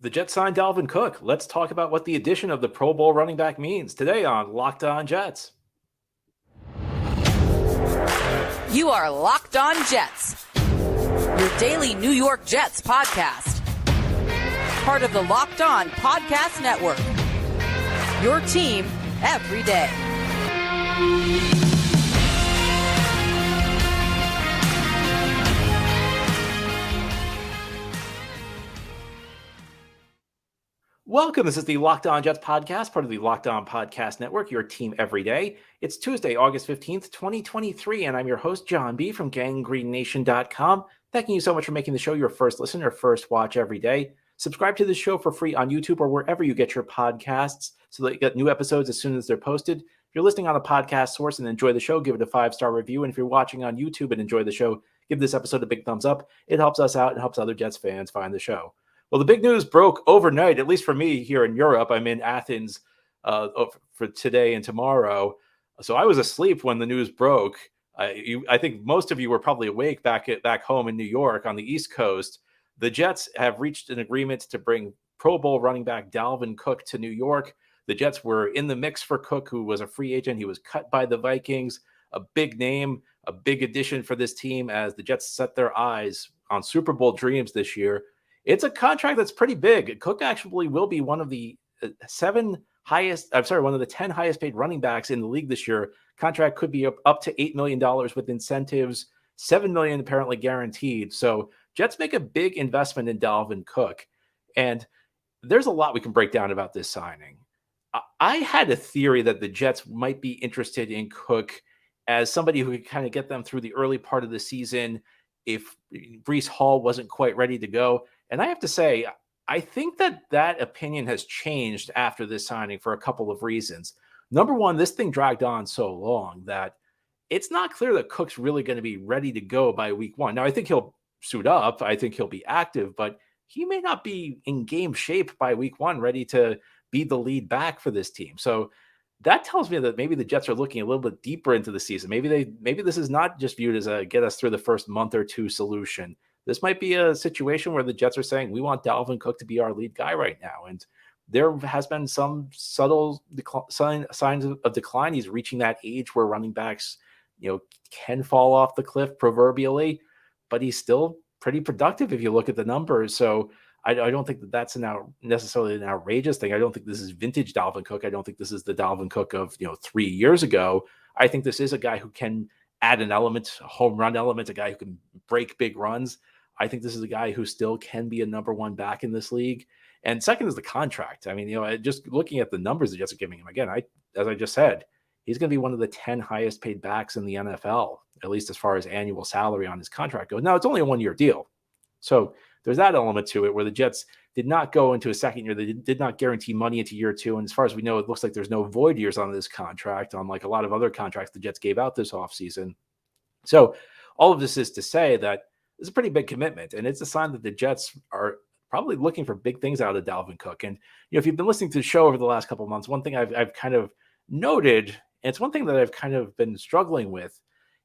The Jets signed Dalvin Cook. Let's talk about what the addition of the Pro Bowl running back means today on Locked On Jets. You are Locked On Jets, your daily New York Jets podcast. Part of the Locked On Podcast Network, your team every day. Welcome. This is the Locked On Jets podcast, part of the Locked On Podcast Network, your team every day. It's Tuesday, August 15th, 2023, and I'm your host, John B. from GanggreenNation.com. Thanking you so much for making the show your first listen or first watch every day. Subscribe to the show for free on YouTube or wherever you get your podcasts so that you get new episodes as soon as they're posted. If you're listening on a podcast source and enjoy the show, give it a 5-star review. And if you're watching on YouTube and enjoy the show, give this episode a big thumbs up. It helps us out and helps other Jets fans find the show. Well, the big news broke overnight, at least for me here in Europe. I'm in Athens for today and tomorrow. So I was asleep when the news broke. I think most of you were probably awake back home in New York on the East Coast. The Jets have reached an agreement to bring Pro Bowl running back Dalvin Cook to New York. The Jets were in the mix for Cook, who was a free agent. He was cut by the Vikings, a big name, a big addition for this team as the Jets set their eyes on Super Bowl dreams this year. It's a contract that's pretty big. Cook actually will be one of the 10 highest paid running backs in the league this year. Contract could be up to $8 million with incentives, $7 million apparently guaranteed. So Jets make a big investment in Dalvin Cook. And there's a lot we can break down about this signing. I had a theory that the Jets might be interested in Cook as somebody who could kind of get them through the early part of the season if Breece Hall wasn't quite ready to go. And I have to say, I think that opinion has changed after this signing for a couple of reasons. Number one, this thing dragged on so long that it's not clear that Cook's really going to be ready to go by week one. Now, I think he'll suit up. I think he'll be active, but he may not be in game shape by week one, ready to be the lead back for this team. So that tells me that maybe the Jets are looking a little bit deeper into the season. Maybe this is not just viewed as a get us through the first month or two solution. This might be a situation where the Jets are saying, we want Dalvin Cook to be our lead guy right now. And there has been some subtle signs of decline. He's reaching that age where running backs, can fall off the cliff proverbially, but he's still pretty productive if you look at the numbers. So I don't think that's necessarily an outrageous thing. I don't think this is vintage Dalvin Cook. I don't think this is the Dalvin Cook of 3 years ago. I think this is a guy who can add an element, a home run element, a guy who can break big runs. I think this is a guy who still can be a number one back in this league. And second is the contract. I mean, just looking at the numbers the Jets are giving him, again, as I just said, he's going to be one of the 10 highest paid backs in the NFL, at least as far as annual salary on his contract goes. Now, it's only a 1-year deal. So there's that element to it where the Jets did not go into a second year. They did not guarantee money into year two. And as far as we know, it looks like there's no void years on this contract, unlike a lot of other contracts the Jets gave out this offseason. So all of this is to say that it's a pretty big commitment. And it's a sign that the Jets are probably looking for big things out of Dalvin Cook. And, if you've been listening to the show over the last couple of months, one thing I've kind of noted, and it's one thing that I've kind of been struggling with,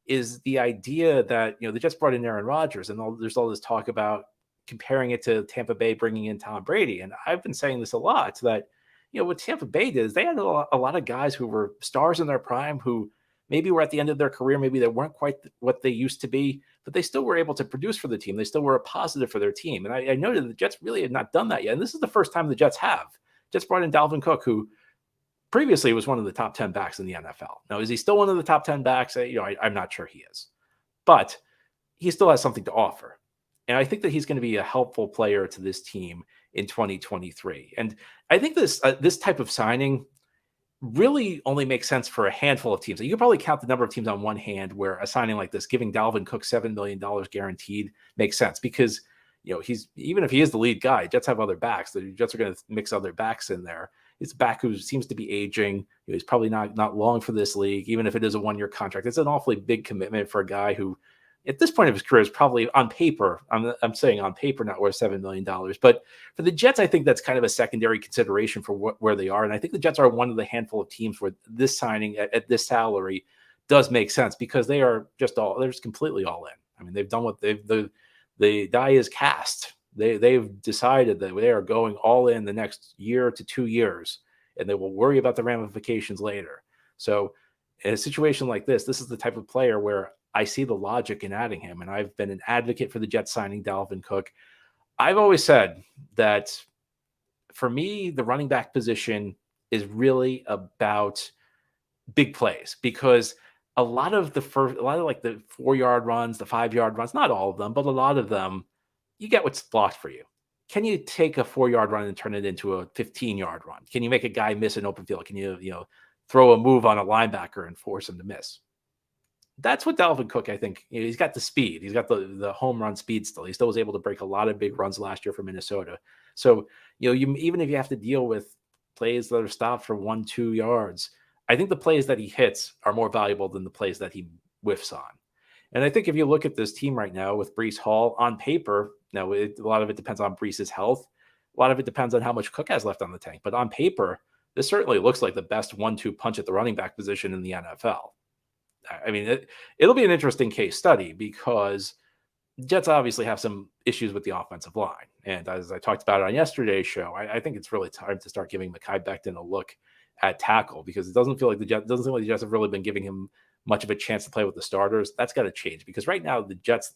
is the idea that, the Jets brought in Aaron Rodgers, and there's all this talk about comparing it to Tampa Bay bringing in Tom Brady. And I've been saying this a lot, that, what Tampa Bay did is they had a lot of guys who were stars in their prime who maybe were at the end of their career. Maybe they weren't quite what they used to be, but they still were able to produce for the team. They still were a positive for their team. And I noted the Jets really had not done that yet. And this is the first time the Jets have. Jets brought in Dalvin Cook, who previously was one of the top 10 backs in the NFL. Now, is he still one of the top 10 backs? I'm not sure he is, but he still has something to offer. And I think that he's going to be a helpful player to this team in 2023. And I think this type of signing really only makes sense for a handful of teams. You could probably count the number of teams on one hand where a signing like this, giving Dalvin Cook $7 million guaranteed, makes sense because, he's, even if he is the lead guy, Jets have other backs. The Jets are going to mix other backs in there. It's a back who seems to be aging. He's probably not long for this league, even if it is a 1-year contract. It's an awfully big commitment for a guy who, at this point of his career, is probably on paper, I'm saying on paper, not worth $7 million. But for the Jets, I think that's kind of a secondary consideration for where they are. And I think the Jets are one of the handful of teams where this signing at this salary does make sense because they're just completely all in. I mean, they've done what the die is cast. They've decided that they are going all in the next year to 2 years, and they will worry about the ramifications later. So in a situation like this is the type of player where I see the logic in adding him, and I've been an advocate for the Jets signing Dalvin Cook. I've always said that for me, the running back position is really about big plays, because a lot of the 4-yard runs, the 5-yard runs, not all of them, but a lot of them, you get what's blocked for you. Can you take a 4-yard run and turn it into a 15-yard run? Can you make a guy miss an open field? Can you throw a move on a linebacker and force him to miss? That's what Dalvin Cook, I think, he's got the speed. He's got the home run speed still. He still was able to break a lot of big runs last year for Minnesota. So, even if you have to deal with plays that are stopped for 1-2 yards, I think the plays that he hits are more valuable than the plays that he whiffs on. And I think if you look at this team right now with Breece Hall on paper, now a lot of it depends on Breece's health. A lot of it depends on how much Cook has left on the tank. But on paper, this certainly looks like the best 1-2 punch at the running back position in the NFL. I mean, it'll be an interesting case study, because Jets obviously have some issues with the offensive line. And as I talked about on yesterday's show, I think it's really time to start giving Mekhi Becton a look at tackle, because it doesn't feel like the Jets have really been giving him much of a chance to play with the starters. That's got to change, because right now the Jets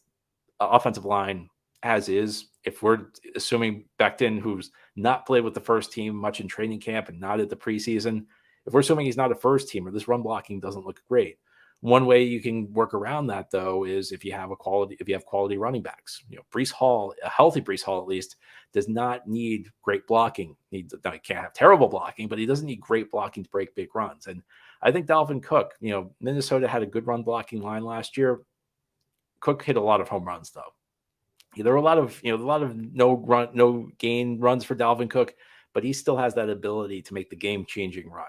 offensive line as is, if we're assuming Becton, who's not played with the first team much in training camp and not at the preseason, if we're assuming he's not a first teamer, this run blocking doesn't look great. One way you can work around that, though, is if you have quality running backs. Breece Hall, a healthy Breece Hall at least, does not need great blocking. He can't have terrible blocking, but he doesn't need great blocking to break big runs. And I think Dalvin Cook, Minnesota had a good run blocking line last year. Cook hit a lot of home runs, though. There were a lot of no gain runs for Dalvin Cook, but he still has that ability to make the game changing run.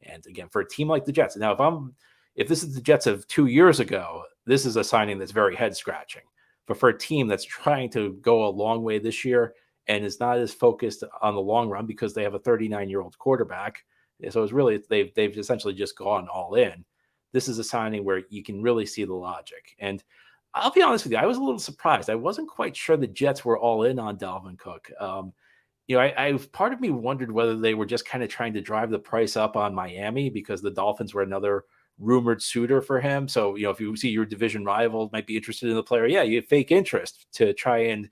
And again, for a team like the Jets, now if this is the Jets of 2 years ago, this is a signing that's very head scratching. But for a team that's trying to go a long way this year and is not as focused on the long run because they have a 39-year-old quarterback, so it's really they've essentially just gone all in. This is a signing where you can really see the logic. And I'll be honest with you, I was a little surprised. I wasn't quite sure the Jets were all in on Dalvin Cook. Part of me wondered whether they were just kind of trying to drive the price up on Miami because the Dolphins were another rumored suitor for him. So, if you see your division rival might be interested in the player, you fake interest to try and,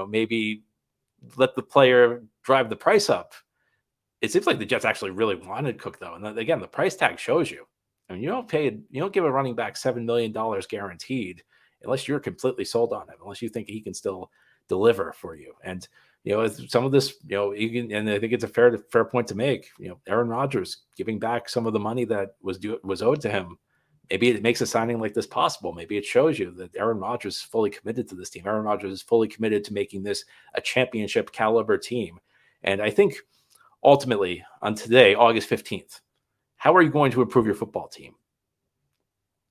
maybe let the player drive the price up. It seems like the Jets actually really wanted Cook, though. And again, the price tag shows you. I mean, you don't give a running back $7 million guaranteed unless you're completely sold on him, unless you think he can still deliver for you. And, some of this, and I think it's a fair point to make. Aaron Rodgers giving back some of the money that was owed to him. Maybe it makes a signing like this possible. Maybe it shows you that Aaron Rodgers is fully committed to this team. Aaron Rodgers is fully committed to making this a championship caliber team. And I think ultimately on today, August 15th, how are you going to improve your football team?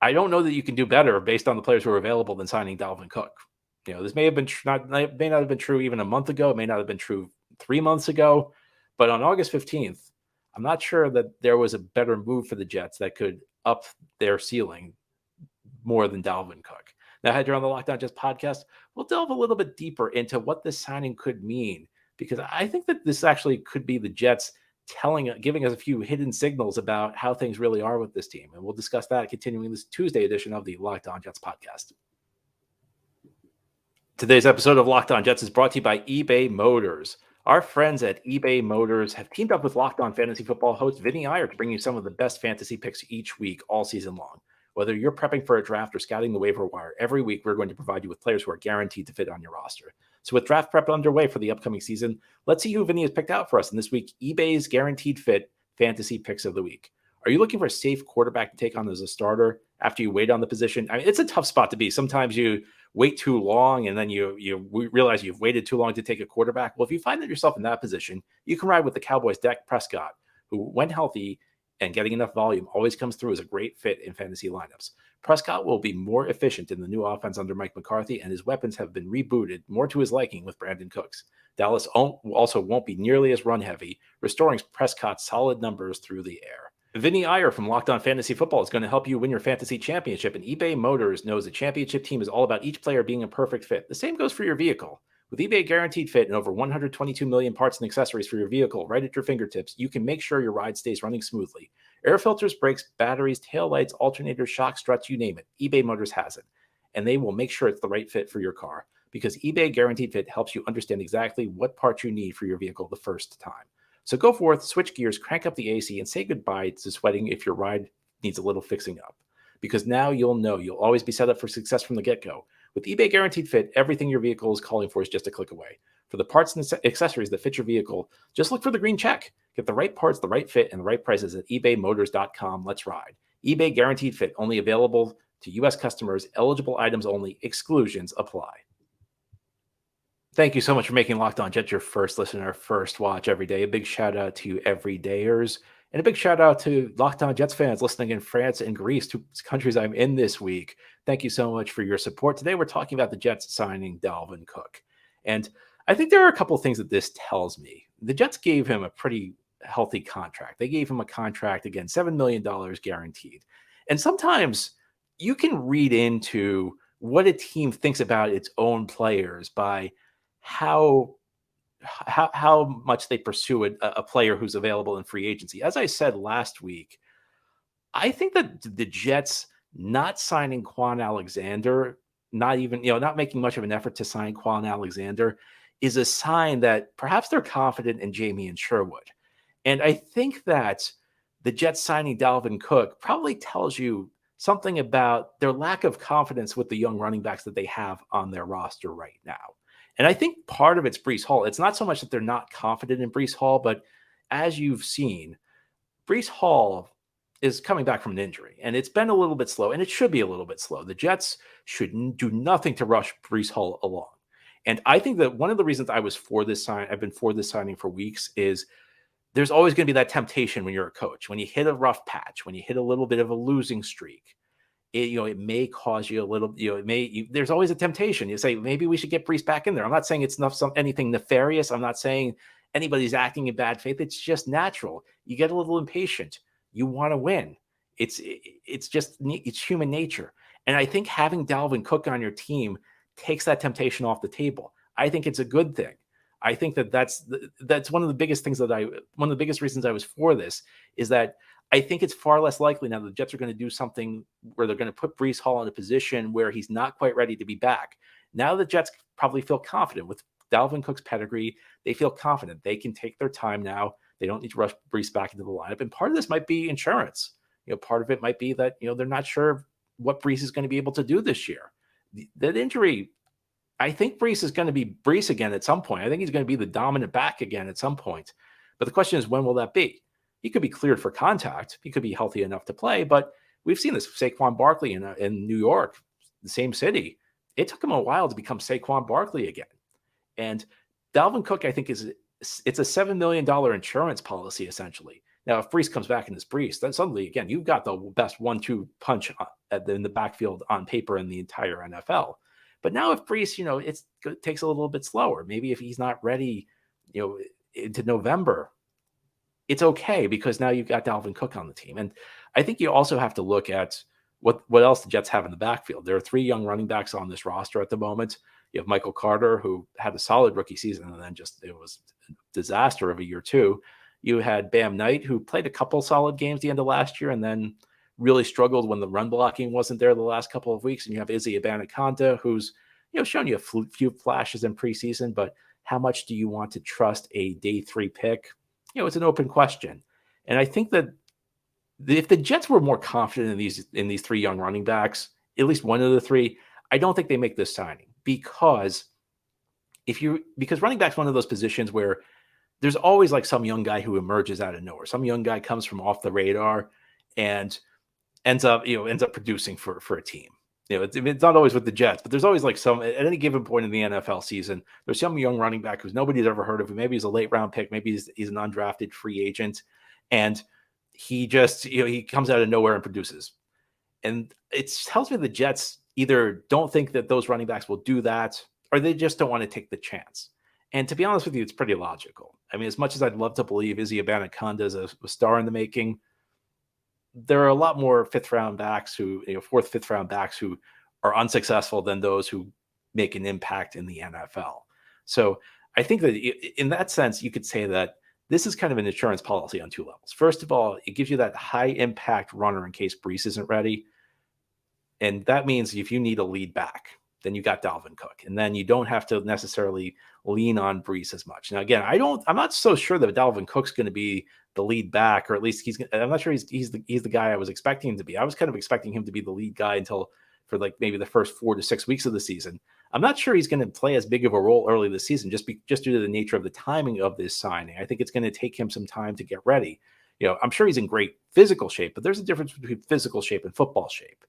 I don't know that you can do better based on the players who are available than signing Dalvin Cook. This may have been may not have been true even a month ago. It may not have been true 3 months ago. But on August 15th, I'm not sure that there was a better move for the Jets that could up their ceiling more than Dalvin Cook. Now, here on the Locked On Jets podcast, we'll delve a little bit deeper into what this signing could mean, because I think that this actually could be the Jets giving us a few hidden signals about how things really are with this team. And we'll discuss that continuing this Tuesday edition of the Locked On Jets podcast. Today's episode of Locked On Jets is brought to you by eBay Motors. Our friends at eBay Motors have teamed up with Locked On Fantasy Football host Vinny Iyer to bring you some of the best fantasy picks each week, all season long. Whether you're prepping for a draft or scouting the waiver wire, every week we're going to provide you with players who are guaranteed to fit on your roster. So with draft prep underway for the upcoming season, let's see who Vinny has picked out for us in this week eBay's Guaranteed Fit Fantasy Picks of the Week. Are you looking for a safe quarterback to take on as a starter after you wait on the position? I mean, it's a tough spot to be. Sometimes you wait too long and then you realize you've waited too long to take a quarterback. Well, if you find yourself in that position, you can ride with the Cowboys' Dak Prescott, who, when healthy and getting enough volume, always comes through as a great fit in fantasy lineups. Prescott will be more efficient in the new offense under Mike McCarthy, and his weapons have been rebooted more to his liking with Brandon Cooks. Dallas also won't be nearly as run-heavy, restoring Prescott's solid numbers through the air. Vinny Iyer from Locked On Fantasy Football is going to help you win your fantasy championship, and eBay Motors knows a championship team is all about each player being a perfect fit. The same goes for your vehicle. With eBay Guaranteed Fit and over 122 million parts and accessories for your vehicle right at your fingertips, you can make sure your ride stays running smoothly. Air filters, brakes, batteries, taillights, alternators, shock struts, you name it. eBay Motors has it. And they will make sure it's the right fit for your car because eBay Guaranteed Fit helps you understand exactly what parts you need for your vehicle the first time. So go forth, switch gears, crank up the AC, and say goodbye to sweating if your ride needs a little fixing up. Because now you'll know you'll always be set up for success from the get-go. With eBay Guaranteed Fit, everything your vehicle is calling for is just a click away. For the parts and accessories that fit your vehicle, just look for the green check. Get the right parts, the right fit, and the right prices at ebaymotors.com. Let's ride. eBay Guaranteed Fit, only available to U.S. customers, eligible items only, exclusions apply. Thank you so much for making Locked On Jets your first listener, first watch every day. A big shout out to you everydayers. And a big shout out to Locked On Jets fans listening in France and Greece, two countries I'm in this week. Thank you so much for your support. Today, we're talking about the Jets signing Dalvin Cook. And I think there are a couple of things that this tells me. The Jets gave him a pretty healthy contract. They gave him a contract, again, $7 million guaranteed. And sometimes you can read into what a team thinks about its own players by how much they pursue a player who's available in free agency. As I said last week, I think that the Jets not signing Quan Alexander, not making much of an effort to sign Quan Alexander, is a sign that perhaps they're confident in Jamie and Sherwood. And I think that the Jets signing Dalvin Cook probably tells you something about their lack of confidence with the young running backs that they have on their roster right now. And I think part of it's Breece Hall. It's not so much that they're not confident in Breece Hall, but as you've seen, Breece Hall is coming back from an injury, and it's been a little bit slow, and it should be a little bit slow. The Jets should do nothing to rush Breece Hall along. And I think that one of the reasons I've been for this signing for weeks, is there's always going to be that temptation when you're a coach. When you hit a rough patch, when you hit a little bit of a losing streak, it may cause you a little, there's always a temptation. You say, maybe we should get Breece back in there. I'm not saying it's anything nefarious. I'm not saying anybody's acting in bad faith. It's just natural. You get a little impatient. You want to win. It's human nature. And I think having Dalvin Cook on your team takes that temptation off the table. I think it's a good thing. I think that's one of the biggest things one of the biggest reasons I was for this is that I think it's far less likely now the Jets are going to do something where they're going to put Breece Hall in a position where he's not quite ready to be back. Now the Jets probably feel confident with Dalvin Cook's pedigree. They feel confident they can take their time now. They don't need to rush Breece back into the lineup. And part of this might be insurance. Part of it might be that, they're not sure what Breece is going to be able to do this year. That injury, I think Breece is going to be Breece again at some point. I think he's going to be the dominant back again at some point. But the question is, when will that be? He could be cleared for contact. He could be healthy enough to play. But we've seen this. Saquon Barkley in New York, the same city. It took him a while to become Saquon Barkley again. And Dalvin Cook, I think, it's a $7 million insurance policy, essentially. Now, if Breece comes back and is Breece, then suddenly, again, you've got the best 1-2 punch in the backfield on paper in the entire NFL. But now if Breece, it takes a little bit slower. Maybe if he's not ready, into November, it's okay because now you've got Dalvin Cook on the team. And I think you also have to look at what else the Jets have in the backfield. There are 3 young running backs on this roster at the moment. You have Michael Carter, who had a solid rookie season, and then it was a disaster of a year 2. You had Bam Knight, who played a couple solid games the end of last year and then really struggled when the run blocking wasn't there the last couple of weeks. And you have Izzy Abanikanda, who's shown you a few flashes in preseason, but how much do you want to trust a day 3 pick? It's an open question. And I think that if the Jets were more confident in these 3 young running backs, at least one of the 3, I don't think they make this signing because running back's one of those positions where there's always like some young guy who emerges out of nowhere. Some young guy comes from off the radar and ends up producing for a team. It's not always with the Jets, but there's always like some at any given point in the NFL season, there's some young running back who's nobody's ever heard of. Maybe he's a late round pick. Maybe he's an undrafted free agent. And he just, he comes out of nowhere and produces. And it tells me the Jets either don't think that those running backs will do that, or they just don't want to take the chance. And to be honest with you, it's pretty logical. I mean, as much as I'd love to believe Izzy Abanikanda is a star in the making, there are a lot more 4th, 5th round backs who are unsuccessful than those who make an impact in the NFL. So I think that in that sense, you could say that this is kind of an insurance policy on two levels. First of all, it gives you that high impact runner in case Breece isn't ready. And that means if you need a lead back, then you got Dalvin Cook. And then you don't have to necessarily lean on Breece as much. Now, again, I'm not so sure that Dalvin Cook's going to be the lead back, or at least I'm not sure he's the guy I was expecting him to be. I was kind of expecting him to be the lead guy until for like maybe the first 4 to 6 weeks of the season. I'm not sure he's going to play as big of a role early this season, just due to the nature of the timing of this signing. I think it's going to take him some time to get ready. I'm sure he's in great physical shape, but there's a difference between physical shape and football shape.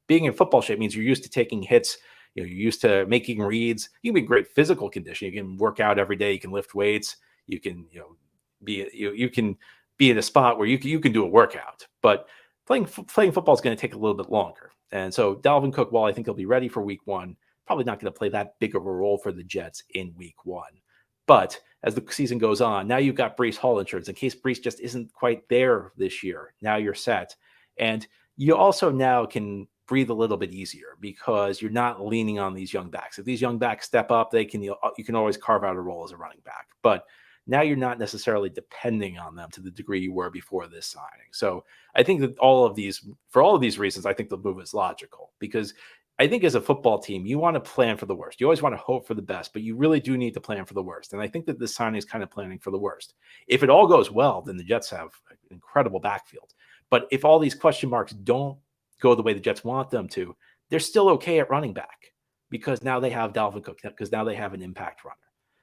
Being in football shape means you're used to taking hits. You're used to making reads. You can be in great physical condition. You can work out every day. You can lift weights. You can, you can be in a spot where you can do a workout. But playing football is going to take a little bit longer. And so Dalvin Cook, while I think he'll be ready for week 1, probably not going to play that big of a role for the Jets in week 1. But as the season goes on, now you've got Breece Hall insurance in case Breece just isn't quite there this year. Now you're set. And you also now can breathe a little bit easier because you're not leaning on these young backs. If these young backs step up, you can always carve out a role as a running back. But now you're not necessarily depending on them to the degree you were before this signing. So I think that for all of these reasons, I think the move is logical because I think as a football team, you want to plan for the worst. You always want to hope for the best, but you really do need to plan for the worst. And I think that this signing is kind of planning for the worst. If it all goes well, then the Jets have an incredible backfield. But if all these question marks don't go the way the Jets want them to, they're still okay at running back because now they have Dalvin Cook, because now they have an impact runner.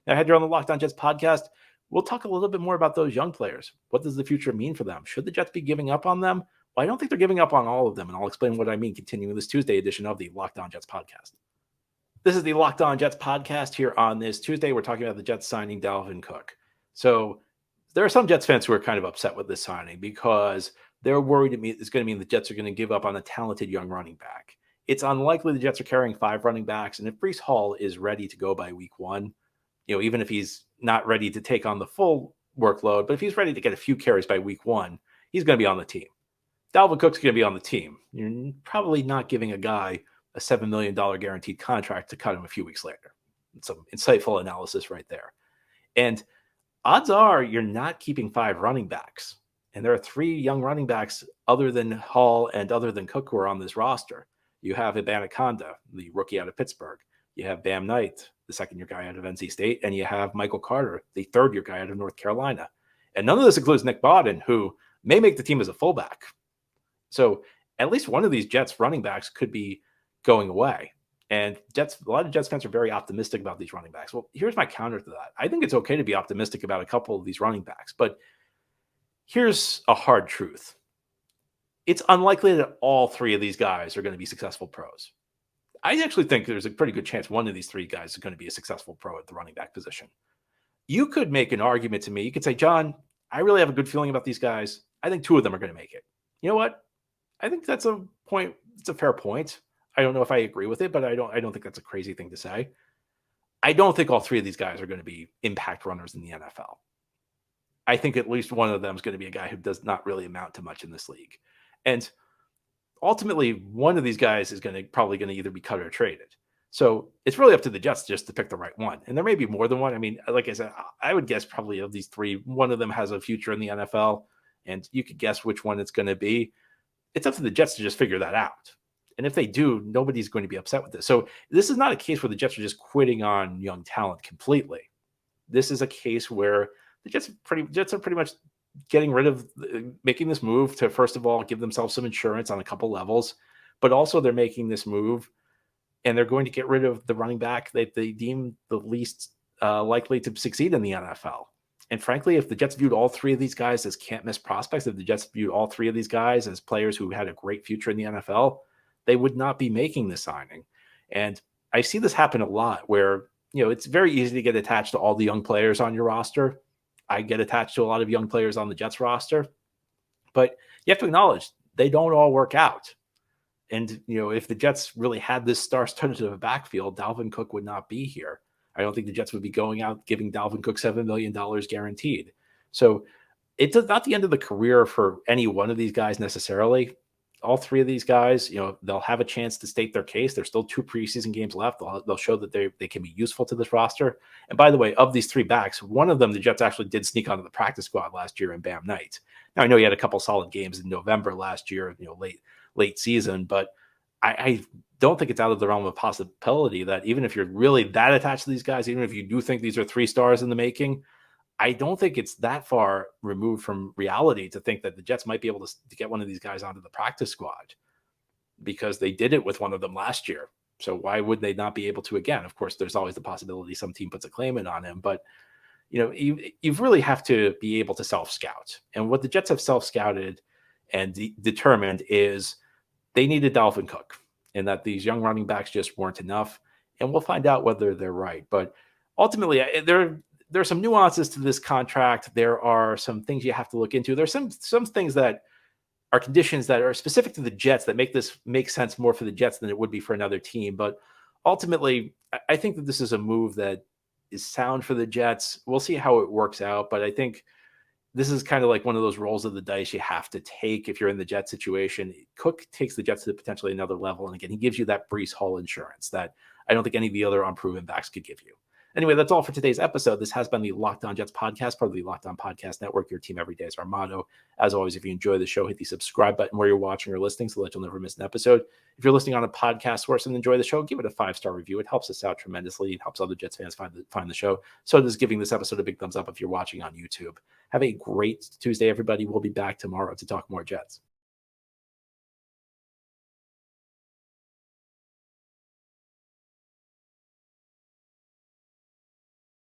Now, I had you on the Locked On Jets podcast. We'll talk a little bit more about those young players. What does the future mean for them? Should the Jets be giving up on them? Well, I don't think they're giving up on all of them, and I'll explain what I mean continuing this Tuesday edition of the Locked On Jets podcast. This is the Locked On Jets podcast. Here on this Tuesday, we're talking about the Jets signing Dalvin Cook. So there are some Jets fans who are kind of upset with this signing because they're worried it's going to mean the Jets are going to give up on a talented young running back. It's unlikely the Jets are carrying 5 running backs, and if Breece Hall is ready to go by week 1, even if he's not ready to take on the full workload, but if he's ready to get a few carries by week 1, he's going to be on the team. Dalvin Cook's going to be on the team. You're probably not giving a guy a $7 million guaranteed contract to cut him a few weeks later. It's some insightful analysis right there. And odds are you're not keeping 5 running backs. And there are 3 young running backs other than Hall and other than Cook who are on this roster. You have Ibanaconda, the rookie out of Pittsburgh. You have Bam Knight, the second-year guy out of NC State. And you have Michael Carter, the third-year guy out of North Carolina. And none of this includes Nick Bawden, who may make the team as a fullback. So at least one of these Jets running backs could be going away. And a lot of Jets fans are very optimistic about these running backs. Well, here's my counter to that. I think it's okay to be optimistic about a couple of these running backs, but here's a hard truth. It's unlikely that all 3 of these guys are going to be successful pros. I actually think there's a pretty good chance one of these 3 guys is going to be a successful pro at the running back position. You could make an argument to me. You could say, John, I really have a good feeling about these guys. I think 2 of them are going to make it. You know what? I think that's a point. It's a fair point. I don't know if I agree with it, but I don't think that's a crazy thing to say. I don't think all 3 of these guys are going to be impact runners in the NFL. I think at least one of them is going to be a guy who does not really amount to much in this league. And ultimately, one of these guys is probably going to either be cut or traded. So it's really up to the Jets just to pick the right one. And there may be more than one. I mean, like I said, I would guess probably of these 3, one of them has a future in the NFL, and you could guess which one it's going to be. It's up to the Jets to just figure that out. And if they do, nobody's going to be upset with this. So this is not a case where the Jets are just quitting on young talent completely. This is a case where the Jets are pretty much getting rid of, making this move to, first of all, give themselves some insurance on a couple levels, but also they're making this move and they're going to get rid of the running back that they deem the least likely to succeed in the NFL. And frankly, if the Jets viewed all 3 of these guys as can't miss prospects, if the Jets viewed all 3 of these guys as players who had a great future in the NFL, they would not be making this signing. And I see this happen a lot where, it's very easy to get attached to all the young players on your roster. I get attached to a lot of young players on the Jets roster, but you have to acknowledge they don't all work out. And, if the Jets really had this star-studded of a backfield, Dalvin Cook would not be here. I don't think the Jets would be going out giving Dalvin Cook $7 million guaranteed. So it's not the end of the career for any one of these guys necessarily. all three of these guys, they'll have a chance to state their case. There's still 2 preseason games left. They'll show that they can be useful to this roster. And by the way, of these 3 backs, one of them, the Jets actually did sneak onto the practice squad last year in Bam Knight. Now, I know he had a couple solid games in November last year, late season, but I don't think it's out of the realm of possibility that even if you're really that attached to these guys, even if you do think these are 3 stars in the making, I don't think it's that far removed from reality to think that the Jets might be able to get one of these guys onto the practice squad, because they did it with one of them last year. So why would they not be able to again? Of course, there's always the possibility some team puts a claim in on him, but you really have to be able to self-scout. And what the Jets have self-scouted and determined is they needed Dalvin Cook, and that these young running backs just weren't enough. And we'll find out whether they're right. But ultimately, there are some nuances to this contract. There are some things you have to look into. There's some things that are conditions that are specific to the Jets that make this make sense more for the Jets than it would be for another team. But ultimately, I think that this is a move that is sound for the Jets. We'll see how it works out. But I think this is kind of like one of those rolls of the dice you have to take if you're in the Jets situation. Cook takes the Jets to potentially another level. And again, he gives you that Breece Hall insurance that I don't think any of the other unproven backs could give you. Anyway, that's all for today's episode. This has been the Locked On Jets podcast, part of the Locked On Podcast Network. Your team every day is our motto. As always, if you enjoy the show, hit the subscribe button where you're watching or listening so that you'll never miss an episode. If you're listening on a podcast source and enjoy the show, give it a 5-star review. It helps us out tremendously. It helps other Jets fans find the show. So does giving this episode a big thumbs up if you're watching on YouTube. Have a great Tuesday, everybody. We'll be back tomorrow to talk more Jets.